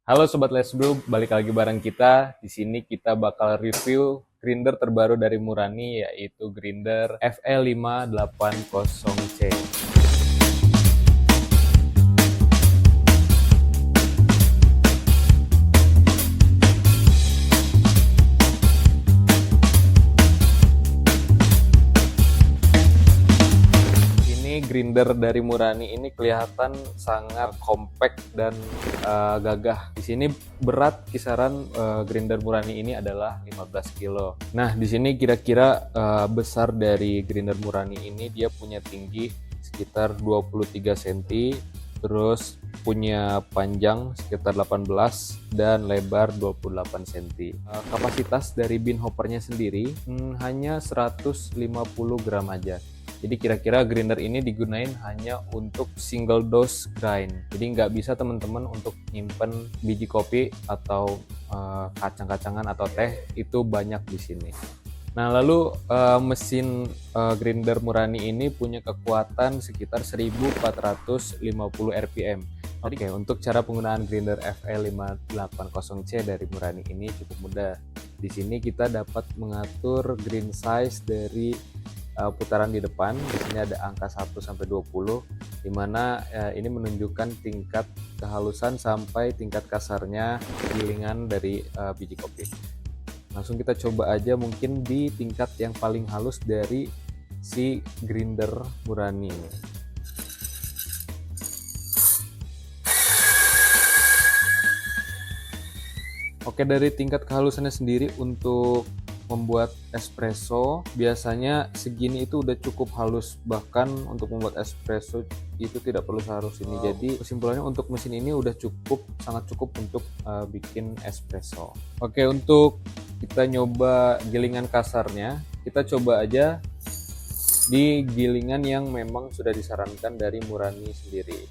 Halo Sobat Les Brew, balik lagi bareng kita. Di sini kita bakal review grinder terbaru dari Murani, yaitu grinder FE580C. Ini grinder dari Murani ini kelihatan sangat compact dan gagah. Di sini berat kisaran grinder Murani ini adalah 15 kilo. Nah, di sini kira-kira besar dari grinder Murani ini dia punya tinggi sekitar 23 cm, terus punya panjang sekitar 18 dan lebar 28 cm. Kapasitas dari bin hoppernya sendiri hanya 150 gram aja. Jadi kira-kira grinder ini digunain hanya untuk single dose grind. Jadi nggak bisa teman-teman untuk nyimpen biji kopi atau kacang-kacangan atau teh, itu banyak di sini. Nah, lalu mesin grinder Murani ini punya kekuatan sekitar 1450 rpm. Oke, untuk cara penggunaan grinder FE580C dari Murani ini cukup mudah. Di sini kita dapat mengatur grind size dari putaran di depan. Di sini ada angka 1 sampai 20, di mana ini menunjukkan tingkat kehalusan sampai tingkat kasarnya gilingan dari biji kopi. Langsung kita coba aja mungkin di tingkat yang paling halus dari si grinder Murani ini. Oke, dari tingkat kehalusannya sendiri untuk membuat espresso biasanya segini itu udah cukup halus, bahkan untuk membuat espresso itu tidak perlu sehalus ini. Jadi kesimpulannya untuk mesin ini udah cukup, sangat cukup untuk bikin espresso. Oke, untuk kita nyoba gilingan kasarnya, kita coba aja di gilingan yang memang sudah disarankan dari Murani sendiri.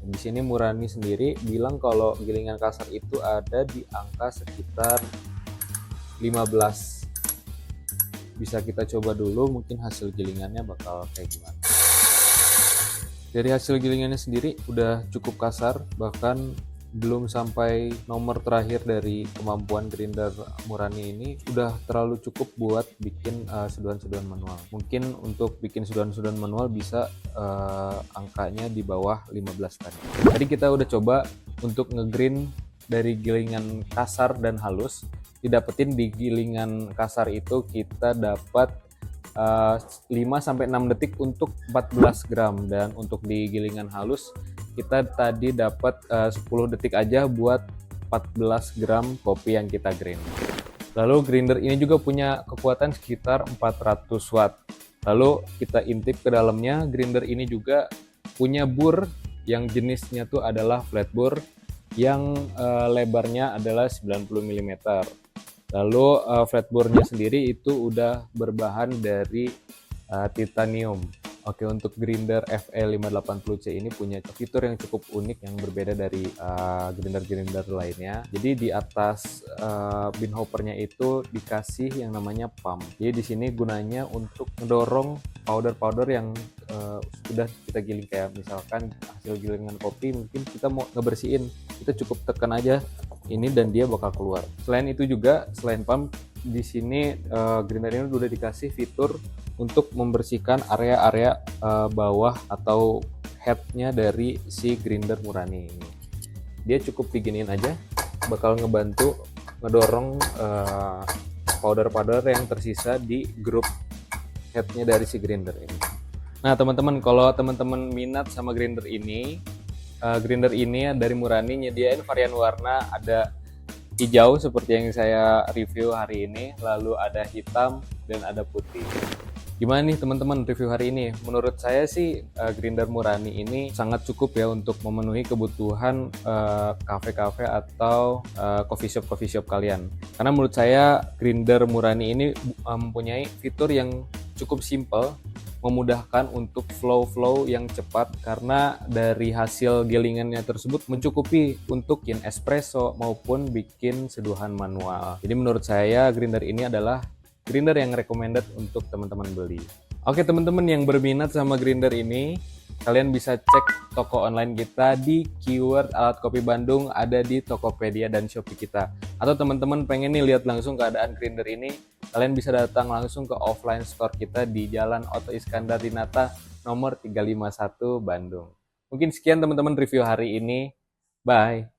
Di sini Murani sendiri bilang kalau gilingan kasar itu ada di angka sekitar 15. Bisa kita coba dulu mungkin hasil gilingannya bakal kayak gimana. Dari hasil gilingannya sendiri udah cukup kasar, bahkan belum sampai nomor terakhir dari kemampuan grinder Murani ini, udah terlalu cukup buat bikin seduhan-seduhan manual. Mungkin untuk bikin seduhan-seduhan manual bisa angkanya di bawah 15 tadi. Tadi kita udah coba untuk ngegrind dari gilingan kasar dan halus. Didapetin di gilingan kasar itu kita dapat 5 sampai 6 detik untuk 14 gram, dan untuk di gilingan halus kita tadi dapat 10 detik aja buat 14 gram kopi yang kita grind. Lalu grinder ini juga punya kekuatan sekitar 400 watt. Lalu kita intip ke dalamnya, grinder ini juga punya bur yang jenisnya tuh adalah flat bur yang lebarnya adalah 90 mm. Lalu flatboardnya sendiri itu udah berbahan dari titanium. Oke, untuk grinder FE580C ini punya fitur yang cukup unik yang berbeda dari grinder-grinder lainnya. Jadi di atas bin hoppernya itu dikasih yang namanya pump. Jadi di sini gunanya untuk mendorong powder-powder yang sudah kita giling, kayak misalkan hasil gilingan kopi mungkin kita mau ngebersihin, kita cukup tekan aja ini dan dia bakal keluar. Selain itu juga, selain pump, di sini grinder ini udah dikasih fitur untuk membersihkan area-area bawah atau headnya dari si grinder Murani ini. Dia cukup diginiin aja, bakal ngebantu ngedorong powder-powder yang tersisa di grup headnya dari si grinder ini. Nah teman-teman, kalau teman-teman minat sama grinder ini dari Murani nyediain varian warna, ada hijau seperti yang saya review hari ini, lalu ada hitam dan ada putih. Gimana nih teman-teman review hari ini? Menurut saya sih grinder Murani ini sangat cukup ya untuk memenuhi kebutuhan kafe-kafe atau coffee shop kalian. Karena menurut saya grinder Murani ini mempunyai fitur yang cukup simple, memudahkan untuk flow yang cepat, karena dari hasil gilingannya tersebut mencukupi untuk bikin espresso maupun bikin seduhan manual. Jadi menurut saya grinder ini adalah grinder yang recommended untuk teman-teman beli. Oke teman-teman yang berminat sama grinder ini, Kalian bisa cek toko online kita di keyword alat kopi Bandung, ada di Tokopedia dan Shopee kita. Atau teman-teman pengen nih lihat langsung keadaan grinder ini, kalian bisa datang langsung ke offline store kita di Jalan Oto Iskandar Dinata nomor 351 Bandung. Mungkin sekian teman-teman review hari ini. Bye.